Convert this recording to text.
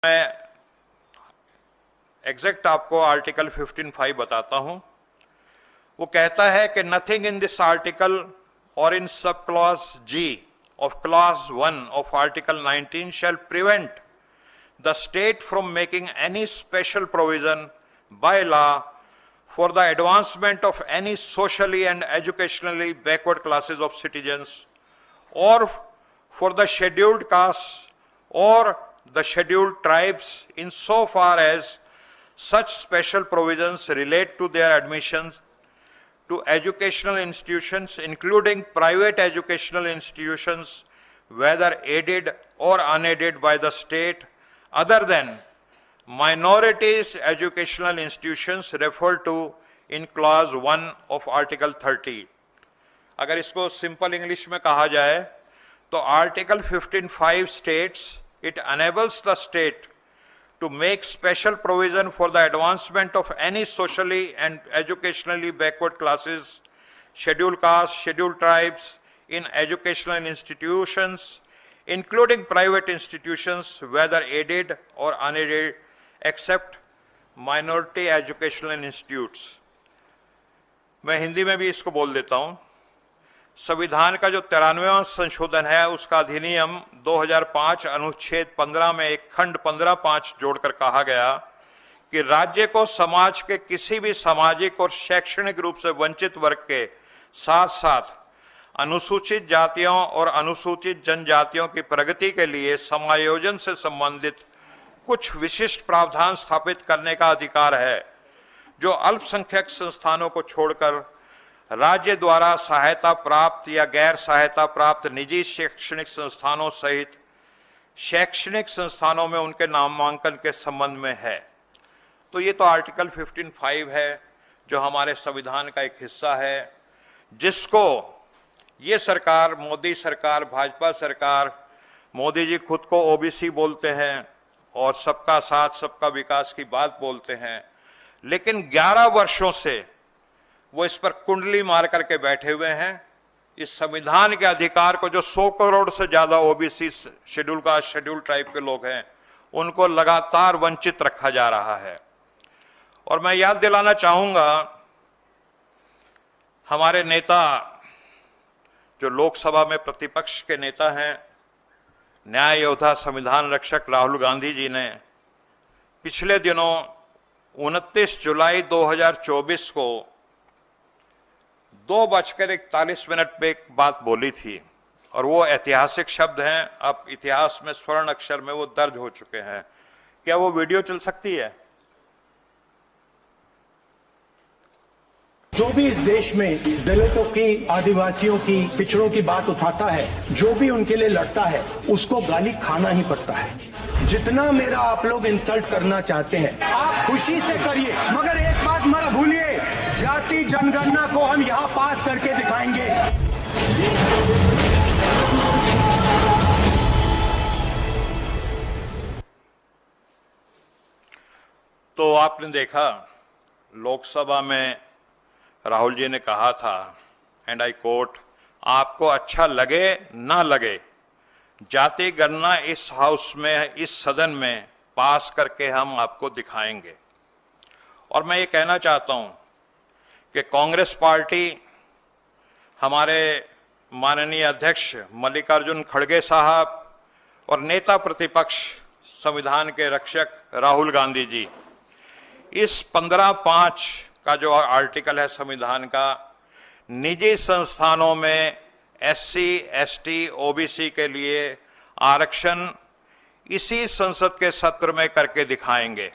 मैं एग्जैक्ट आपको आर्टिकल 15(5) बताता हूं। वो कहता है कि नथिंग इन दिस आर्टिकल और इन सब clause G of clause 1 of article 19 shall prevent the state from making any special provision by law for the advancement of any socially and educationally backward classes of citizens or for the scheduled castes or the scheduled tribes insofar as such special provisions relate to their admissions to educational institutions, including private educational institutions, whether aided or unaided by the state, other than minorities educational institutions referred to in clause 1 of article 30. अगर इसको simple English में कहा जाए तो article 15(5) states it enables the state to make special provision for the advancement of any socially and educationally backward classes, scheduled castes, scheduled tribes in educational institutions, including private institutions, whether aided or unaided, except minority educational institutes. मैं हिंदी में भी इसको बोल देता हूं। संविधान का जो 93वां संशोधन है उसका अधिनियम 2005 अनुच्छेद 15 में एक खंड 15(5) जोड़कर कहा गया कि राज्य को समाज के किसी भी सामाजिक और शैक्षणिक रूप से वंचित वर्ग के साथ साथ अनुसूचित जातियों और अनुसूचित जनजातियों की प्रगति के लिए समायोजन से संबंधित कुछ विशिष्ट प्रावधान स्थापित करने का अधिकार है, जो अल्पसंख्यक संस्थानों को छोड़कर राज्य द्वारा सहायता प्राप्त या गैर सहायता प्राप्त निजी शैक्षणिक संस्थानों सहित शैक्षणिक संस्थानों में उनके नामांकन के संबंध में है। तो ये तो आर्टिकल 15(5) है जो हमारे संविधान का एक हिस्सा है, जिसको ये सरकार, मोदी सरकार, भाजपा सरकार, मोदी जी खुद को ओबीसी बोलते हैं और सबका साथ सबका विकास की बात बोलते हैं, लेकिन 11 वर्षों से वो इस पर कुंडली मार करके बैठे हुए हैं। इस संविधान के अधिकार को जो 100 करोड़ से ज्यादा OBC, schedule caste, schedule tribe के लोग हैं, उनको लगातार वंचित रखा जा रहा है। और मैं याद दिलाना चाहूंगा, हमारे नेता जो लोकसभा में प्रतिपक्ष के नेता हैं, न्याय योद्धा, संविधान रक्षक राहुल गांधी जी ने पिछले दिनों 29 जुलाई 2024 को 2:41 पे एक बात बोली थी और वो ऐतिहासिक शब्द हैं। अब इतिहास में स्वर्ण अक्षर में वो दर्ज हो चुके हैं। क्या वो वीडियो चल सकती है? जो भी इस देश में दलितों की, आदिवासियों की, पिछड़ों की बात उठाता है, जो भी उनके लिए लड़ता है, उसको गाली खाना ही पड़ता है। जितना मेरा आप लोग इंसल्ट करना चाहते हैं, आप खुशी से करिए, मगर एक बात मत भूलिए, जाति जनगणना को हम यहाँ पास करके दिखाएंगे। तो आपने देखा, लोकसभा में राहुल जी ने कहा था, एंड आई कोट, आपको अच्छा लगे ना लगे, जाति गणना इस हाउस में, इस सदन में पास करके हम आपको दिखाएंगे। और मैं ये कहना चाहता हूं कि कांग्रेस पार्टी, हमारे माननीय अध्यक्ष मल्लिकार्जुन खड़गे साहब और नेता प्रतिपक्ष, संविधान के रक्षक राहुल गांधी जी, इस 15(5) का जो आर्टिकल है संविधान का, निजी संस्थानों में एससी, एसटी, ओबीसी के लिए आरक्षण इसी संसद के सत्र में करके दिखाएंगे।